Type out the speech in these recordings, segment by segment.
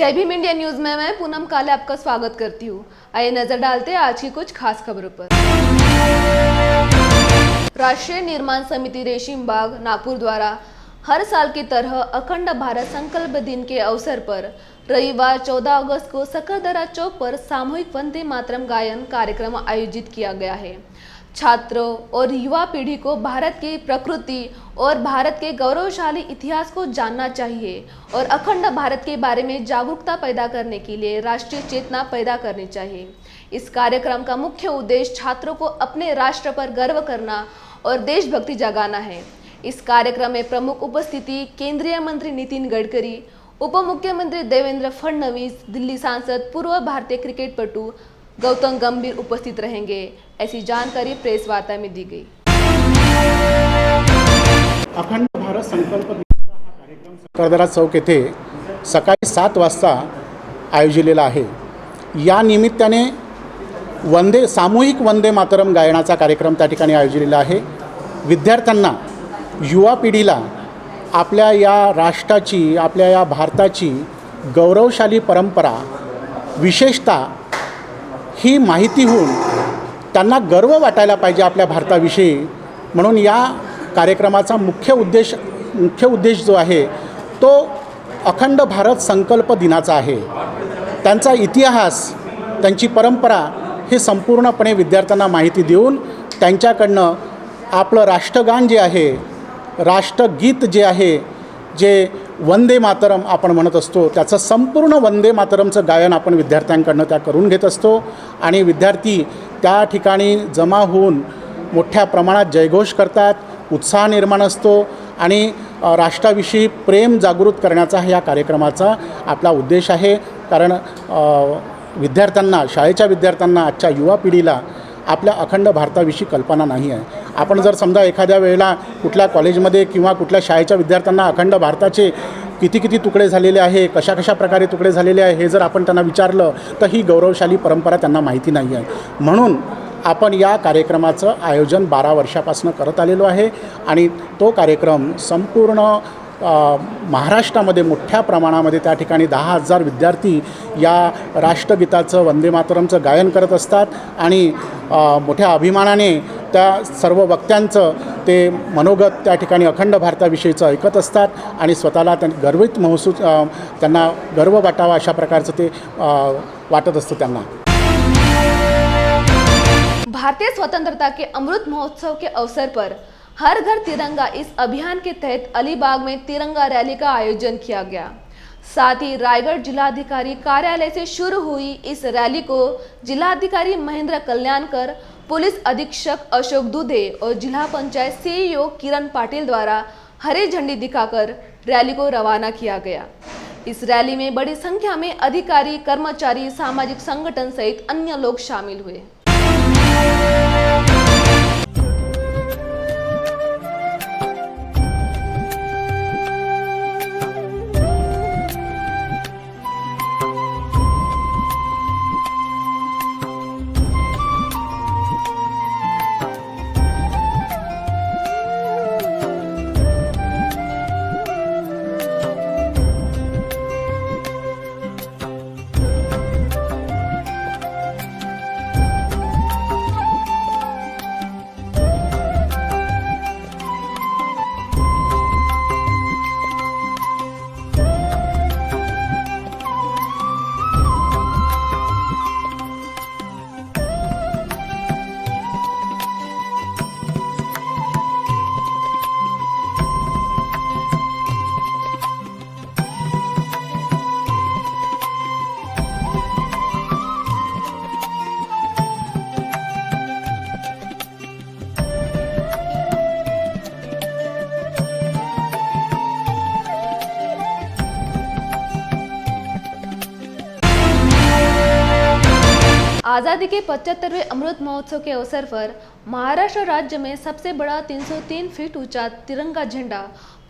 जय Bhim India news में मैं पूनम काले आपका स्वागत करती हूँ। आइए नजर डालते हैं आज की कुछ खास खबरों पर। राष्ट्रीय निर्माण समिति रेशीम बाग नागपुर द्वारा हर साल की तरह अखंड भारत संकल्प दिन के अवसर पर रविवार 14 अगस्त को सकरदरा चौक पर सामूहिक वंदे मातरम गायन कार्यक्रम आयोजित किया गया है। छात्रों और युवा पीढ़ी को भारत की प्रकृति और भारत के गौरवशाली इतिहास को जानना चाहिए और अखंड भारत के बारे में जागरूकता पैदा करने के लिए राष्ट्रीय चेतना पैदा करनी चाहिए। इस कार्यक्रम का मुख्य उद्देश्य छात्रों को अपने राष्ट्र पर गर्व करना और देशभक्ति जगाना है। इस कार्यक्रम में प्रमुख उपस्थिति केंद्रीय मंत्री नितिन गडकरी, उप मुख्यमंत्री देवेंद्र फडणवीस, दिल्ली सांसद पूर्व भारतीय क्रिकेट पटु गौतम गंभीर उपस्थित रहेंगे, ऐसी जानकारी प्रेस वार्ता में दी गई। अखंड भारत संकल्प दिनाचा हा कार्यक्रम सकरदरा चौक येथे सकाळी 7 वाजता आयोजिलेला आहे। या निमित्ताने सामूहिक वंदे मातरम गायनाचा कार्यक्रम त्या ठिकाणी आयोजिलेला आहे। विद्यार्थ्यांना, युवा पिढीला आपल्या या राष्ट्राची, आपल्या या भारताची गौरवशाली परंपरा, विशेषतः ही माहिती होऊन त्यांना गर्व वाटायला पाहिजे आपल्या भारताविषयी, म्हणून या कार्यक्रमाचा मुख्य उद्देश जो आहे तो अखंड भारत संकल्प दिनाचा आहे। त्यांचा इतिहास, त्यांची परंपरा हे संपूर्णपणे विद्यार्थ्यांना माहिती देऊन त्यांच्याकडनं आपलं राष्ट्रगान जे आहे, राष्ट्रगीत जे आहे, जे वंदे मातरम आपण म्हणत असतो, त्याचं संपूर्ण वंदे मातरमचं गायन आपण विद्यार्थ्यांकडनं त्या करून घेत असतो आणि विद्यार्थी त्या ठिकाणी जमा होऊन मोठ्या प्रमाणात जयघोष करतात, उत्साह निर्माण असतो आणि राष्ट्राविषयी प्रेम जागृत करण्याचा या कार्यक्रमाचा आपला उद्देश आहे। कारण विद्यार्थ्यांना, शाळेच्या विद्यार्थ्यांना, आजच्या युवा पिढीला आपल्या अखंड भारताविषयी कल्पना नाही आहे। आपण जर समजा एखाद्या वेळेला कुठल्या कॉलेजमध्ये किंवा कुठल्या शाळेच्या विद्यार्थ्यांना अखंड भारताचे किती तुकडे झालेले आहे, कशा प्रकारे तुकडे झालेले आहे हे जर आपण त्यांना विचारलं तर ही गौरवशाली परंपरा त्यांना माहिती नाही आहे। म्हणून आपण या कार्यक्रमाचं आयोजन 12 वर्षापासून करत आलेलो आहे आणि तो कार्यक्रम संपूर्ण महाराष्ट्रामध्ये मोठ्या प्रमाणामध्ये त्या ठिकाणी 10,000 विद्यार्थी या राष्ट्रगीताचं, वंदे मातरमचं गायन करत असतात आणि मोठ्या अभिमानाने त्या सर्व वक्त्यांचं ते मनोगत त्या ठिकाणी अखंड भारताविषयीचं ऐकत असतात आणि स्वतःला गर्वित महसूस, त्यांना गर्व वाटावा अशा प्रकारचं ते वाटत असतं त्यांना। भारतीय स्वतंत्रता के अमृत महोत्सव के अवसर पर हर घर तिरंगा इस अभियान के तहत अलीबाग में तिरंगा रैली का आयोजन किया गया। साथ ही रायगढ़ जिलाधिकारी कार्यालय से शुरू हुई इस रैली को जिलाधिकारी महेंद्र कल्याणकर, पुलिस अधीक्षक अशोक दुधे और जिला पंचायत सीईओ किरण पाटिल द्वारा हरी झंडी दिखाकर रैली को रवाना किया गया। इस रैली में बड़ी संख्या में अधिकारी, कर्मचारी, सामाजिक संगठन सहित अन्य लोग शामिल हुए। आज़ादी के 75वें अमृत महोत्सव के अवसर पर महाराष्ट्र राज्य में सबसे बड़ा 303 फीट ऊंचा तिरंगा झंडा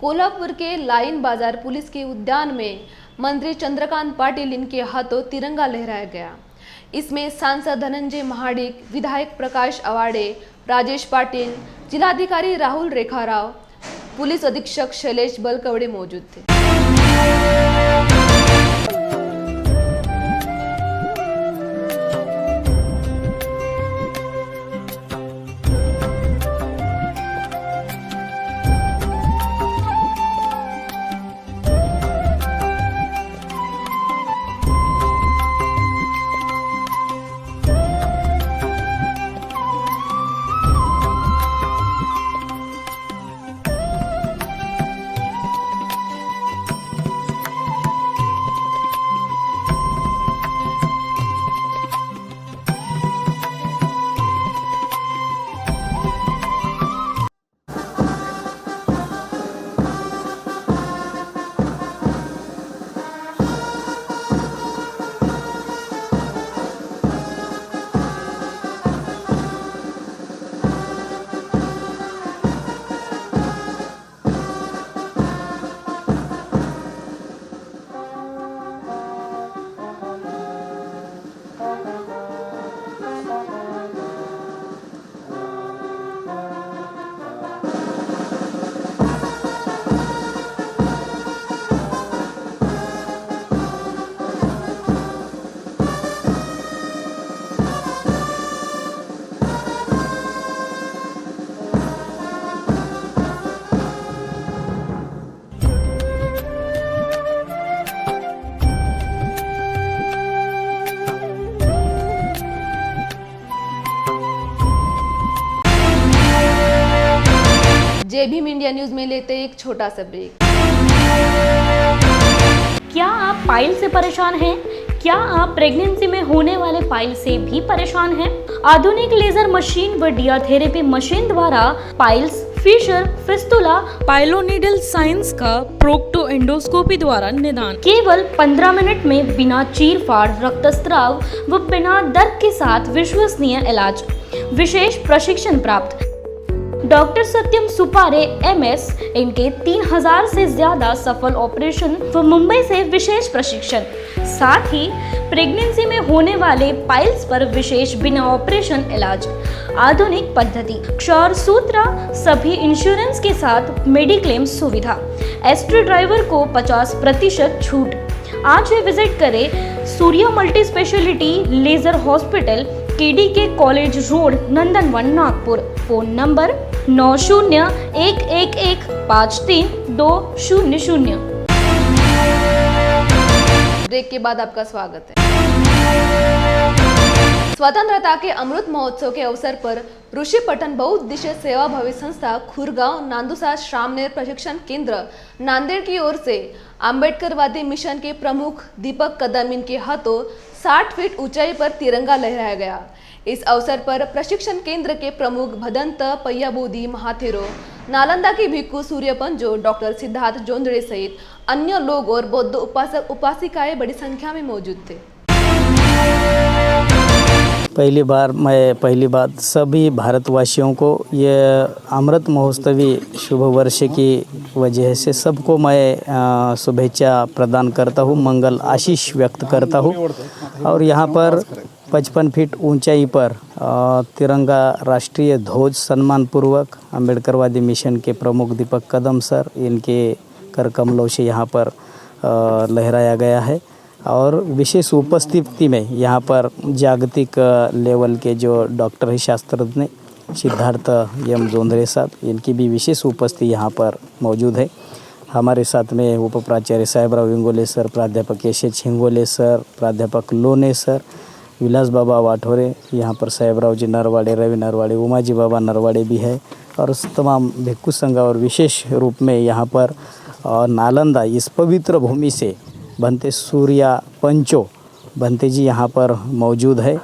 कोल्हापुर के लाइन बाजार पुलिस के उद्यान में मंत्री चंद्रकांत पाटिल इनके हाथों तिरंगा लहराया गया। इसमें सांसद धनंजय महाडिक, विधायक प्रकाश अवाड़े, राजेश पाटिल, जिलाधिकारी राहुल रेखाराव, पुलिस अधीक्षक शैलेश बलकवड़े मौजूद थे। जय भीम इंडिया न्यूज में लेते हैं एक छोटा सा ब्रेक। क्या आप पाइल से परेशान हैं? क्या आप प्रेगनेंसी में होने वाले पाइल से भी परेशान हैं? आधुनिक लेजर मशीन व डियाथेरेपी मशीन द्वारा पाइल्स, फिशर, फिस्टुला, पाइलोनिडल साइंस का प्रोक्टो एंडोस्कोपी द्वारा निदान केवल 15 मिनट में बिना चीर-फाड़, रक्तस्राव व बिना दर्द के साथ विश्वसनीय इलाज। विशेष प्रशिक्षण प्राप्त डॉक्टर सत्यम सुपारे MS, इनके 3000 से ज्यादा सफल ऑपरेशन व मुंबई से विशेष प्रशिक्षण। साथ ही प्रेगनेंसी में होने वाले पाइल्स पर विशेष बिना ऑपरेशन इलाज। आधुनिक पद्धति, क्षौर सूत्र, सभी इंश्योरेंस के साथ मेडिक्लेम सुविधा। एस्ट्रो ड्राइवर को 50% छूट। आज ही विजिट करें Surya multi speciality laser hospital, KDK college road, Nandanvan, Nagpur. Phone number 9011153200। Break के बाद आपका स्वागत है। स्वतंत्रता के अमृत महोत्सव के अवसर पर ऋषि पटन बहुउद्देशीय सेवाभावी संस्था खुरगांव नांदुसार श्रामनेर प्रशिक्षण केंद्र नांदेड़ की ओर से आम्बेडकरवादी मिशन के प्रमुख दीपक कदम इनके हाथों 60 फीट ऊंचाई पर तिरंगा लहराया गया। इस अवसर पर प्रशिक्षण केंद्र के प्रमुख भदंत पय्याबोधी महाथेरो, नालंदा की भिक्खु सूर्यपंजो, डॉक्टर सिद्धार्थ जोंदड़े सहित अन्य लोग और बौद्ध उपासक उपासिकाएं बड़ी संख्या में मौजूद थे। पहली बात सभी भारतवासियों को ये अमृत महोत्सवी शुभ वर्ष की वजह से सबको मैं शुभेच्छा प्रदान करता हूँ, मंगल आशीष व्यक्त करता हूँ। और यहाँ पर 55 फीट ऊंचाई पर तिरंगा राष्ट्रीय ध्वज सम्मानपूर्वक अम्बेडकरवादी मिशन के प्रमुख दीपक कदम सर, इनके कर कमलों से यहाँ पर लहराया गया है। और विशेष उपस्थिति में यहाँ पर जागतिक लेवल के जो डॉक्टर है शास्त्रज्ञ सिद्धार्थ एम जोंदड़े साहब, इनकी भी विशेष उपस्थिति यहाँ पर मौजूद है। हमारे साथ में उप प्राचार्य साहेबराव इंगोले सर, प्राध्यापक एस हिंगोले सर, प्राध्यापक लोने सर, विलास बाबा वाठोरे, यहाँ पर साहेबराव जी नरवाड़े, रवि नरवाड़े, उमाजी बाबा नरवाड़े भी है। और तमाम भिक्खु संघ और विशेष रूप में यहाँ पर नालंदा इस पवित्र भूमि से भंते सूर्या पंचो भंते जी यहाँ पर मौजूद है,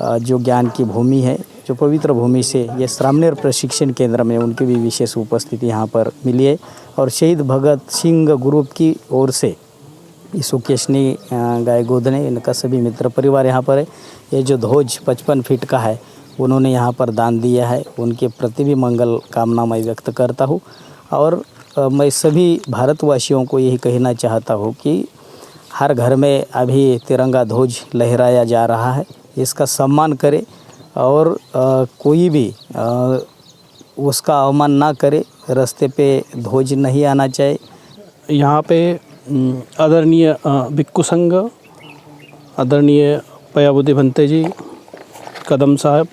जो ज्ञान की भूमि है, जो पवित्र भूमि से ये श्रामनेर प्रशिक्षण केंद्र में उनकी भी विशेष उपस्थिति यहाँ पर मिली है। और शहीद भगत सिंह ग्रुप की ओर से सुकेशनी गाय गोदने, इनका सभी मित्र परिवार यहाँ पर है। ये जो ध्वज 55 फीट का है उन्होंने यहाँ पर दान दिया है, उनके प्रति भी मंगल कामना मैं व्यक्त करता हूँ। और मैं सभी भारतवासियों को यही कहना चाहता हूँ कि हर घर में अभी तिरंगा ध्वज लहराया जा रहा है, इसका सम्मान करें और कोई भी उसका अवमान ना करे। रास्ते पे ध्वज नहीं आना चाहिए। यहाँ पे आदरणीय भिक्खु संघ, आदरणीय पय्याबोधी भंते जी कदम साहब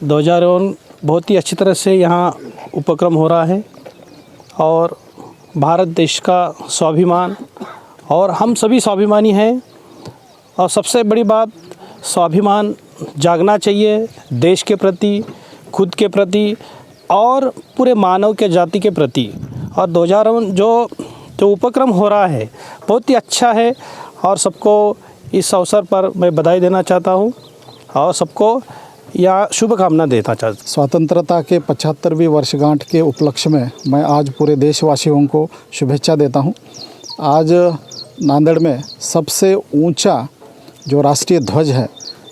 2000 बहुत ही अच्छी तरह से यहाँ उपक्रम हो रहा है। और भारत देश का स्वाभिमान, और हम सभी स्वाभिमानी हैं। और सबसे बड़ी बात, स्वाभिमान जागना चाहिए देश के प्रति, खुद के प्रति और पूरे मानव के जाति के प्रति। और 2000 जो उपक्रम हो रहा है बहुत ही अच्छा है। और सबको इस अवसर पर मैं बधाई देना चाहता हूँ और सबको या शुभकामना देना चाहता हूँ। स्वतंत्रता के 75वीं वर्षगांठ के उपलक्ष्य में मैं आज पूरे देशवासियों को शुभेच्छा देता हूँ। आज नांदेड़ में सबसे ऊंचा जो राष्ट्रीय ध्वज है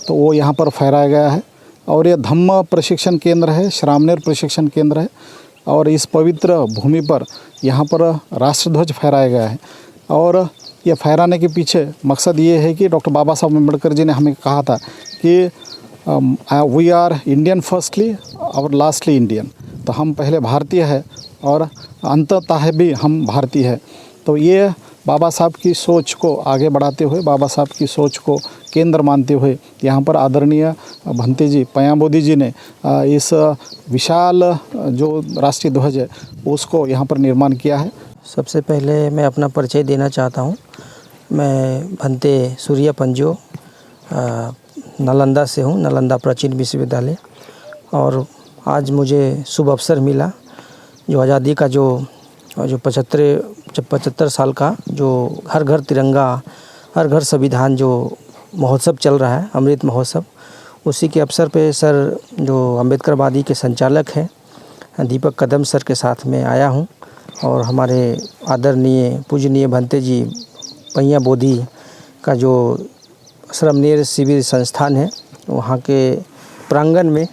तो वो यहाँ पर फहराया गया है। और ये धम्म प्रशिक्षण केंद्र है, श्रामनेर प्रशिक्षण केंद्र है। और इस पवित्र भूमि पर यहाँ पर राष्ट्रध्वज फहराया गया है। और ये फहराने के पीछे मकसद ये है कि डॉक्टर बाबा साहब अम्बेडकर जी ने हमें कहा था कि वी आर इंडियन फर्स्टली और लास्टली इंडियन। तो हम पहले भारतीय है और अंततः भी हम भारतीय है। तो ये बाबा साहब की सोच को आगे बढ़ाते हुए, बाबा साहब की सोच को केंद्र मानते हुए यहाँ पर आदरणीय भंते जी पय्याबोधी जी ने इस विशाल जो राष्ट्रीय ध्वज है उसको यहाँ पर निर्माण किया है। सबसे पहले मैं अपना परिचय देना चाहता हूँ। मैं भंते सूर्य पंजो नालंदा से हूँ, नालंदा प्राचीन विश्वविद्यालय। और आज मुझे शुभ अवसर मिला जो आज़ादी का जो 75 साल का जो हर घर तिरंगा, हर घर संविधान जो महोत्सव चल रहा है, अमृत महोत्सव, उसी के अवसर पे सर जो अम्बेडकरवादी के संचालक हैं दीपक कदम सर के साथ में आया हूँ और हमारे आदरणीय पूजनीय भंते जी पैया बोधी का जो श्रमणीय शिविर संस्थान है, वहाँ के प्रांगण में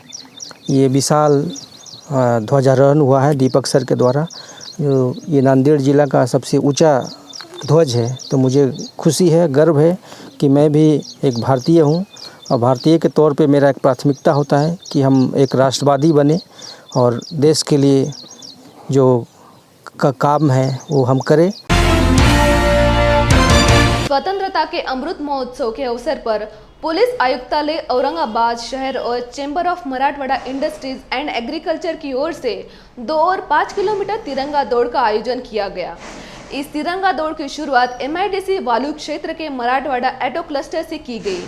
ये विशाल ध्वजारोहण हुआ है दीपक सर के द्वारा। जो ये नांदेड़ ज़िला का सबसे ऊंचा ध्वज है, तो मुझे खुशी है, गर्व है कि मैं भी एक भारतीय हूँ और भारतीय के तौर पे मेरा एक प्राथमिकता होता है कि हम एक राष्ट्रवादी बने और देश के लिए जो काम है वो हम करें। स्वतंत्रता के अमृत महोत्सव के अवसर पर पुलिस आयुक्तालय औरंगाबाद शहर और chamber of Marathwada industries end agriculture की ओर से 2 और 5 किलोमीटर तिरंगा दौड़ का आयोजन किया गया। इस तिरंगा दौड़ की शुरुआत MIDC वालू क्षेत्र के मराठवाड़ा ऑटो क्लस्टर से की गई।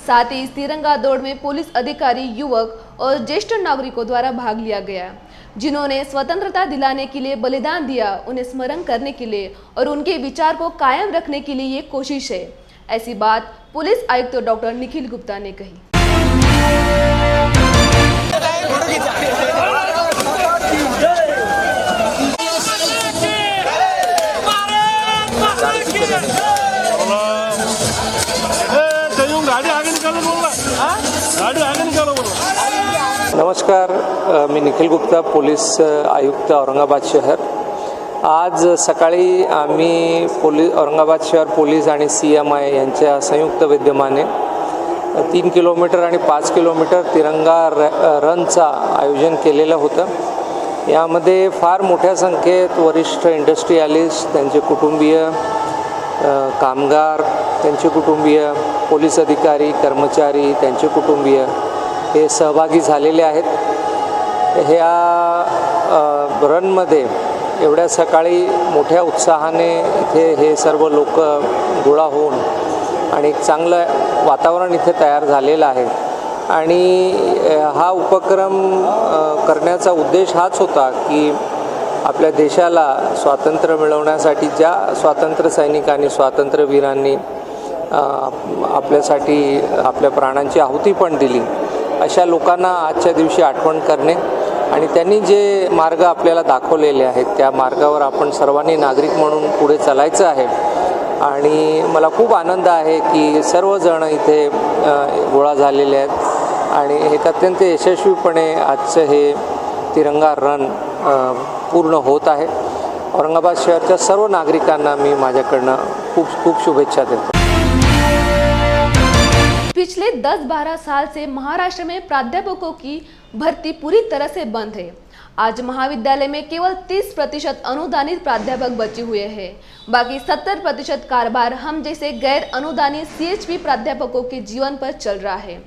साथ ही इस तिरंगा दौड़ में पुलिस अधिकारी, युवक और ज्येष्ठ नागरिकों द्वारा भाग लिया गया, जिन्होंने स्वतंत्रता दिलाने के लिए बलिदान दिया। उन्हें स्मरण करने के लिए और उनके विचार को कायम रखने के लिए ये कोशिश है, ऐसी बात पुलिस आयुक्त डॉक्टर निखिल गुप्ता ने कही। नमस्कार, मी निखिल गुप्ता, पोलीस आयुक्त औरंगाबाद शहर। आज सकाळी आम्ही औरंगाबाद शहर पोलीस आणि CMI यांच्या संयुक्त विद्यमाने 3 किलोमीटर आणि 5 किलोमीटर तिरंगा रनचा आयोजन केलेलं होतं। यामध्ये फार मोठ्या संख्येत वरिष्ठ इंडस्ट्रियलिस्ट, त्यांचे कुटुंबीय, कामगार, त्यांचे कुटुंबीय, पोलीस अधिकारी, कर्मचारी, त्यांचे कुटुंबीय हे सहभागी झालेले आहेत। ह्या रनमध्ये एवढ्या सकाळी मोठ्या उत्साहाने इथे हे सर्व लोक गोळा होऊन आणि एक चांगलं वातावरण इथे तयार झालेलं आहे आणि हा उपक्रम करण्याचा उद्देश हाच होता की आपल्या देशाला स्वातंत्र्य मिळवण्यासाठी ज्या स्वातंत्र्य सैनिकांनी, स्वातंत्र्यवीरांनी आपल्यासाठी आपल्या प्राणांची आहुती पण दिली, अशा लोकांना आजच्या दिवशी आठवण करणे आणि त्यांनी जे मार्ग आपल्याला दाखवलेले आहेत त्या मार्गावर आपण सर्वांनी नागरिक म्हणून पुढे चालायचं आहे। आणि मला खूप आनंद आहे की सर्वजण इथे गोळा झालेले आहेत आणि एक अत्यंत यशस्वीपणे आजचं हे तिरंगा रन पूर्ण होत आहे। औरंगाबाद शहराच्या सर्व नागरिकांना मी माझ्याकडनं खूप खूप शुभेच्छा देतो। पिछले 10-12 साल से महाराष्ट्र में प्राध्यापकों की भर्ती पूरी तरह से बंद है। आज महाविद्यालय में केवल 30% अनुदानित प्राध्यापक बचे हुए हैं। बाकी 70% कारभार हम जैसे गैर अनुदानित CHP प्राध्यापकों के जीवन पर चल रहा है।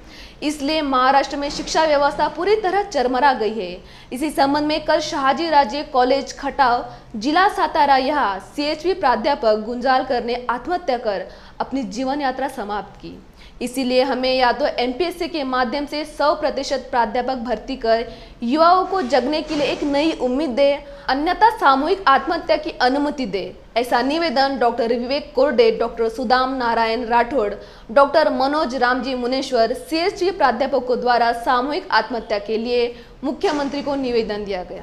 इसलिए महाराष्ट्र में शिक्षा व्यवस्था पूरी तरह चरमरा गई है। इसी संबंध में कल शहाजी राजे कॉलेज खटाव, जिला सातारा, यहाँ CHP प्राध्यापक गुंजालकर ने आत्महत्या कर अपनी जीवन यात्रा समाप्त की। इसीलिए हमें या तो MPSC के माध्यम से 100% प्राध्यापक भर्ती कर युवाओं को जगने के लिए एक नई उम्मीद दे, अन्यथा सामूहिक आत्महत्या की अनुमति दे। ऐसा निवेदन डॉक्टर विवेक कोरडे, doctor Sudam Narayan Rathore, doctor Manoj Ramji Muneshwar, CHP प्राध्यापकों द्वारा सामूहिक आत्महत्या के लिए मुख्यमंत्री को निवेदन दिया गया।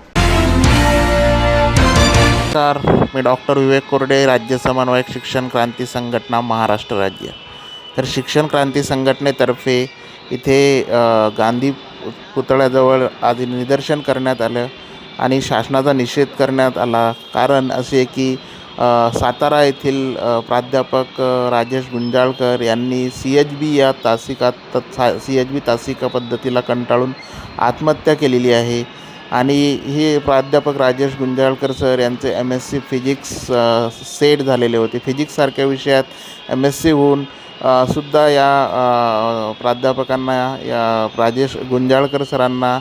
नमस्कार, मी डॉक्टर विवेक कोरडे, राज्य समन्वयक शिक्षण क्रांती संघटना महाराष्ट्र राज्य। तर शिक्षण क्रांती संघटनेतर्फे इथे गांधी पुतळ्याजवळ आज निदर्शन करण्यात आलं आणि शासनाचा निषेध करण्यात आला। कारण असे की सातारा येथील प्राध्यापक राजेश गुंजाळकर यांनी CHB या CHB तासिका पद्धतीला कंटाळून आत्महत्या केलेली आहे आणि हे प्राध्यापक राजेश गुंजाळकर सर यांचे MSc फिजिक्स सेट झालेले होते। फिजिक्ससारख्या विषयात MSc होऊन सुद्धा या प्राध्यापकांना, या राजेश गुंजाळकर सरांना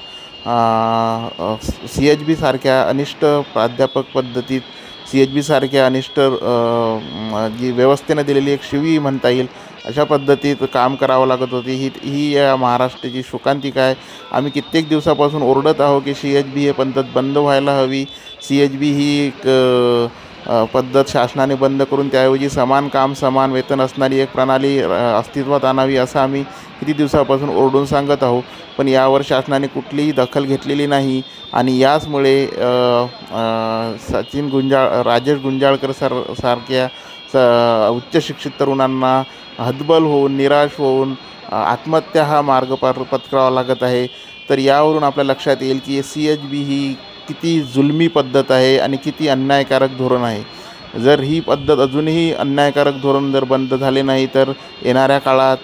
CHB सारख्या अनिष्ट प्राध्यापक पद्धतीत, CHB सारख्या अनिष्ट जी व्यवस्थेने दिलेली एक शिवी म्हणता येईल, अशा पद्धतीत काम करावं लागत होती. ही या महाराष्ट्राची शोकांतिका आहे. आम्ही कित्येक दिवसापासून ओरडत आहोत की CHB हे पद्धत बंद व्हायला हवी. CHB ही एक पद्धत शासनाने बंद करून त्याऐवजी समान काम समान वेतन असणारी एक प्रणाली अस्तित्वात आणावी असं आम्ही किती दिवसापासून ओरडून सांगत आहोत. पण यावर शासनाने कुठलीही दखल घेतलेली नाही आणि याचमुळे राजेश गुंजाळकर सारख्या उच्च शिक्षित तरुणांना हतबल होऊन निराश होऊन आत्महत्या हा मार्ग पत्करावा लागत आहे. तर यावरून आपल्या लक्षात येईल की CHB ही किती जुलमी पद्धत आहे आणि किती अन्यायकारक धोरण आहे. जर ही पद्धत अजूनही अन्यायकारक धोरण जर बंद झाले नाही तर येणाऱ्या काळात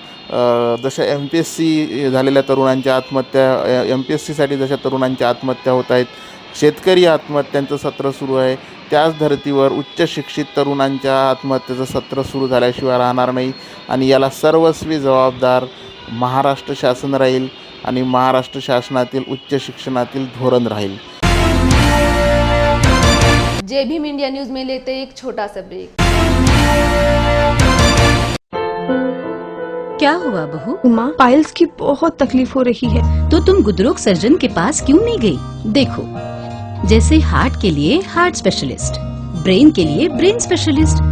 जशा MPSC झालेल्या तरुणांच्या आत्महत्या MPSCसाठी जशा तरुणांच्या आत्महत्या होत आहेत, शेतकरी आत्महत्यांचं सत्र सुरू आहे, त्याच धर्तीवर उच्च शिक्षित तरुणांच्या आत्महत्येचं सत्र सुरू झाल्याशिवाय राहणार नाही आणि याला सर्वस्वी जबाबदार महाराष्ट्र शासन राहील आणि महाराष्ट्र शासनातील उच्च शिक्षणातील धोरण राहील. जय भीम इंडिया न्यूज में लेते एक छोटा सा ब्रेक. क्या हुआ बहू? माँ, पाइल्स की बहुत तकलीफ हो रही है. तो तुम गुदरोग सर्जन के पास क्यों नहीं गई? देखो, जैसे हार्ट के लिए हार्ट स्पेशलिस्ट, ब्रेन के लिए ब्रेन स्पेशलिस्ट,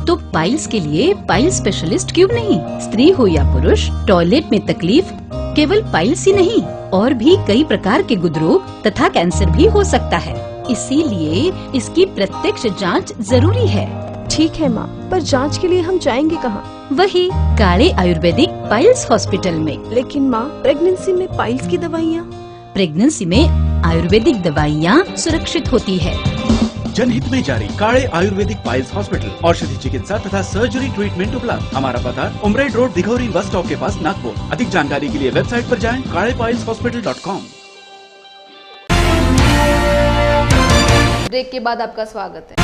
तो पाइल्स के लिए पाइल्स स्पेशलिस्ट क्यों नहीं? स्त्री हो या पुरुष, टॉयलेट में तकलीफ केवल पाइल्स ही नहीं और भी कई प्रकार के गुदरोग तथा कैंसर भी हो सकता है. इसीलिए इसकी प्रत्यक्ष जांच जरूरी है. ठीक है माँ, पर जांच के लिए हम जाएंगे कहाँ? वही काले आयुर्वेदिक पाइल्स हॉस्पिटल में. लेकिन माँ, प्रेगनेंसी में पाइल्स की दवाइयाँ. प्रेगनेंसी में आयुर्वेदिक दवाइयाँ सुरक्षित होती है. जनहित में जारी. काले आयुर्वेदिक पाइल्स हॉस्पिटल, औषधि चिकित्सा तथा सर्जरी ट्रीटमेंट उपलब्ध. हमारा पता उमरेड रोड, दिघौरी बस स्टॉप के पास, नागपुर. अधिक जानकारी के लिए वेबसाइट पर जाएं kalepailshospital.com. ब्रेक के बाद आपका स्वागत है.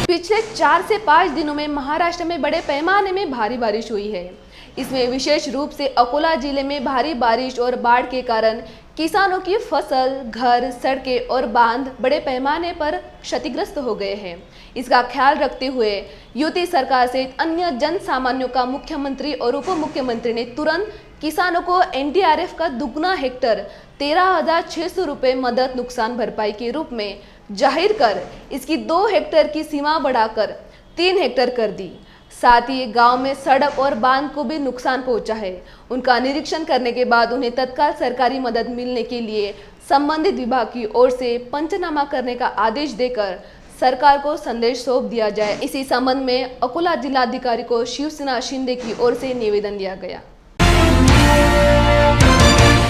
पिछले 4 से 5 दिनों में महाराष्ट्र में बड़े पैमाने में भारी बारिश हुई है. इसमें विशेष रूप से अकोला जिले में भारी बारिश और बाढ़ के कारण किसानों की फसल, घर, सड़कें और बांध बड़े पैमाने पर क्षतिग्रस्त हो गए हैं. इसका ख्याल रखते हुए युति सरकार सहित अन्य जन सामान्यों का मुख्यमंत्री और उप मुख्यमंत्री ने तुरंत किसानों को NDRF का दुगना हेक्टर 13,600 रुपये मदद नुकसान भरपाई के रूप में जाहिर कर इसकी 2 हेक्टर की सीमा बढ़ाकर 3 हेक्टर कर दी. साथ ही गांव में सड़क और बांध को भी नुकसान पहुंचा है. उनका निरीक्षण करने के बाद उन्हें तत्काल सरकारी मदद मिलने के लिए संबंधित विभाग की ओर से पंचनामा करने का आदेश देकर सरकार को संदेश सौंप दिया जाए. इसी संबंध में अकोला जिलाधिकारी को शिवसेना शिंदे की ओर से निवेदन दिया गया.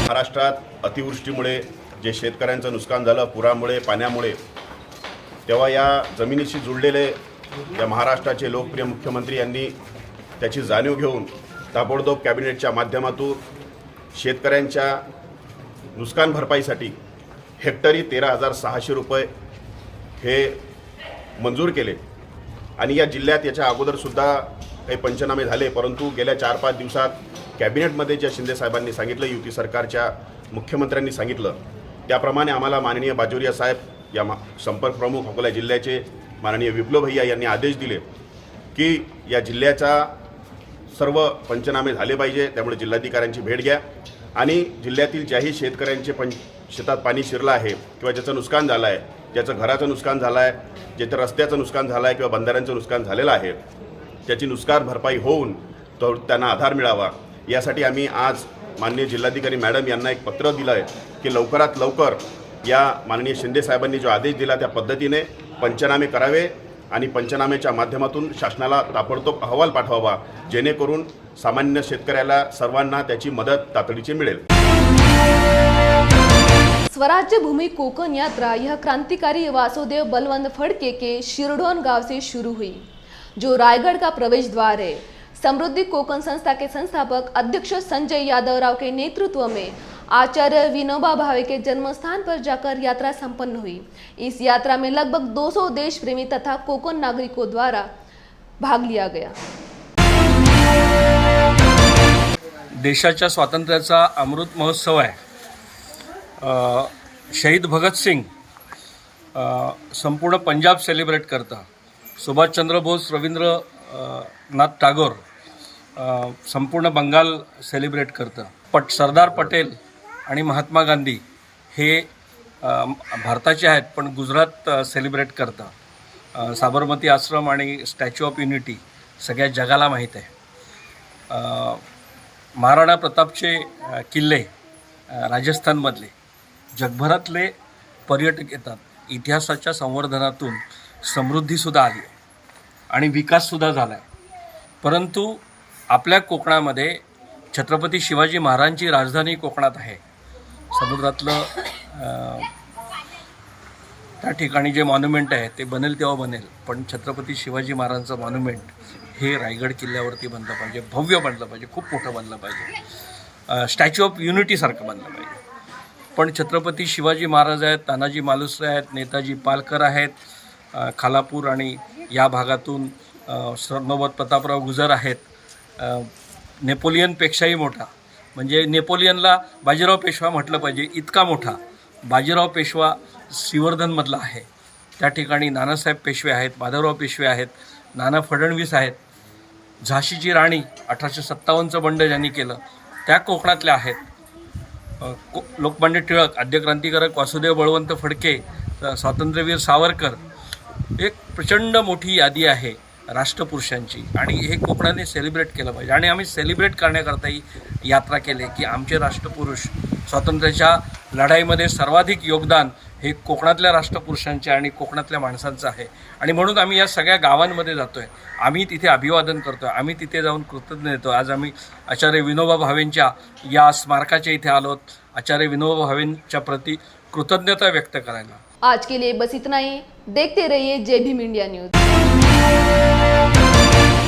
महाराष्ट्रात अतिवृष्टीमुळे जे शेतकऱ्यांचं नुकसान झालं, पुरामुळे, पाण्यामुळे, तेव्हा या जमिनीशी जुळलेले या महाराष्ट्राचे लोकप्रिय मुख्यमंत्री यांनी त्याची जाणीव घेऊन ताबडतोब कॅबिनेटच्या माध्यमातून शेतकऱ्यांच्या नुकसान भरपाईसाठी हेक्टरी 13,600 रुपये हे मंजूर केले. आणि या जिल्ह्यात याच्या अगोदरसुद्धा काही पंचनामे झाले, परंतु गेल्या 4-5 दिवसात कॅबिनेटमध्ये ज्या शिंदे साहेबांनी सांगितलं, युती सरकारच्या मुख्यमंत्र्यांनी सांगितलं, त्याप्रमाणे आम्हाला माननीय बाजोरिया साहेब या संपर्क प्रमुख अकोला जिल्ह्याचे माननीय विप्लव भैया यांनी आदेश दिले की या जिल्ह्याचा सर्व पंचनामे झाले पाहिजे. त्यामुळे जिल्हाधिकाऱ्यांची भेट घ्या आणि जिल्ह्यातील ज्याही शेतकऱ्यांचे शेतात पाणी शिरलं आहे किंवा ज्याचं नुकसान झालं आहे, ज्याचं घराचं नुकसान झालं आहे, ज्याचं रस्त्याचं नुकसान झालं आहे किंवा बंधाऱ्यांचं नुकसान झालेलं आहे, त्याची नुकसान भरपाई होऊन तो त्यांना आधार मिळावा, यासाठी आम्ही आज माननीय जिल्हाधिकारी मॅडम यांना एक पत्र दिलं आहे की लवकरात लवकर या माननीय शिंदे साहेबांनी जो आदेश दिला त्या पद्धतीने पंचनामे करावे आणि पंचनामेच्या माध्यमातून शासनाला ताबडतोब अहवाल पाठवावा, जेणेकरून सामान्य शेतकऱ्याला सर्वांना त्याची मदत तातडीची मिळेल. स्वराज्य भूमि कोकण यात्रा यह क्रांतिकारी वासुदेव बलवंत फड़के के शिरडोन गांव से शुरू हुई, जो रायगढ़ का प्रवेश द्वार है. समृद्धि कोकण संस्था के संस्थापक अध्यक्ष संजय यादव राव के नेतृत्व में आचार्य विनोबा भावे के जन्म स्थान पर जाकर यात्रा संपन्न हुई. इस यात्रा में लगभग 200 देश प्रेमी तथा कोकण नागरिकों द्वारा भाग लिया गया. देशाच्या स्वातंत्र्याचा अमृत महोत्सव आहे. शहीद भगतसिंग संपूर्ण पंजाब सेलिब्रेट करता. सुभाषचंद्र बोस, रवींद्र रवींद्रनाथ टागोर संपूर्ण बंगाल सेलिब्रेट करतं. सरदार पटेल आणि महात्मा गांधी हे भारताचे आहेत पण गुजरात सेलिब्रेट करतं. साबरमती आश्रम आणि स्टॅच्यू ऑफ युनिटी सगळ्या जगाला माहीत आहे. महाराणा प्रतापचे किल्ले राजस्थानमधले जगभरातले पर्यटक येतात. इतिहासाच्या संवर्धनातून समृद्धीसुद्धा आली आहे आणि विकाससुद्धा झाला आहे. परंतु आपल्या कोकणामध्ये छत्रपती शिवाजी महाराजांची राजधानी कोकणात आहे. समुद्रातलं त्या ठिकाणी जे मॉन्युमेंट आहे ते बनेल तेव्हा बनेल, पण छत्रपती शिवाजी महाराजांचं मॉन्युमेंट हे रायगड किल्ल्यावरती बनलं पाहिजे, भव्य बनलं पाहिजे, खूप मोठं बनलं पाहिजे, स्टॅच्यू ऑफ युनिटीसारखं बनलं पाहिजे. पण छत्रपती शिवाजी महाराज आहेत, तानाजी मालुसरे आहेत, नेताजी पालकर आहेत, खालापूर आणि या भागातून सरनोबत प्रतापराव गुजर आहेत. नेपोलियनपेक्षाही मोठा म्हणजे नेपोलियनला बाजीराव पेशवा म्हटलं पाहिजे, इतका मोठा बाजीराव पेशवा श्रीवर्धनमधला आहे. त्या ठिकाणी नानासाहेब पेशवे आहेत, माधवराव पेशवे आहेत, नाना फडणवीस आहेत. झाशीची राणी 1857चं बंड ज्यांनी केलं त्या कोकणातल्या आहेत. लोकमान्य टिळक, आद्य क्रांतिकारक वासुदेव बळवंत फडके, स्वातंत्र्यवीर सावरकर, एक प्रचंड मोठी यादी आहे राष्ट्रपुरुषांची आणि हे कोकणाने सेलिब्रेट केलं पाहिजे. आणि आम्ही सेलिब्रेट करण्याकरताही यात्रा केली की आमचे राष्ट्रपुरुष स्वातंत्र्याच्या लढाईमध्ये सर्वाधिक योगदान हे कोकणातल्या राष्ट्रपुरुषांचे आणि कोकणातल्या माणसांचं आहे. आणि म्हणून आम्ही या सगळ्या गावांमध्ये जातो आहे, आम्ही तिथे अभिवादन करतो आहे, आम्ही तिथे जाऊन कृतज्ञ देतो. आज आम्ही आचार्य विनोबा भावेंच्या या स्मारकाच्या इथे आलो, आचार्य विनोबा भावेंच्या प्रति कृतज्ञता व्यक्त करायला. आज के लिए बस इतना ही. देखते रहिए जय भीम इंडिया न्यूज.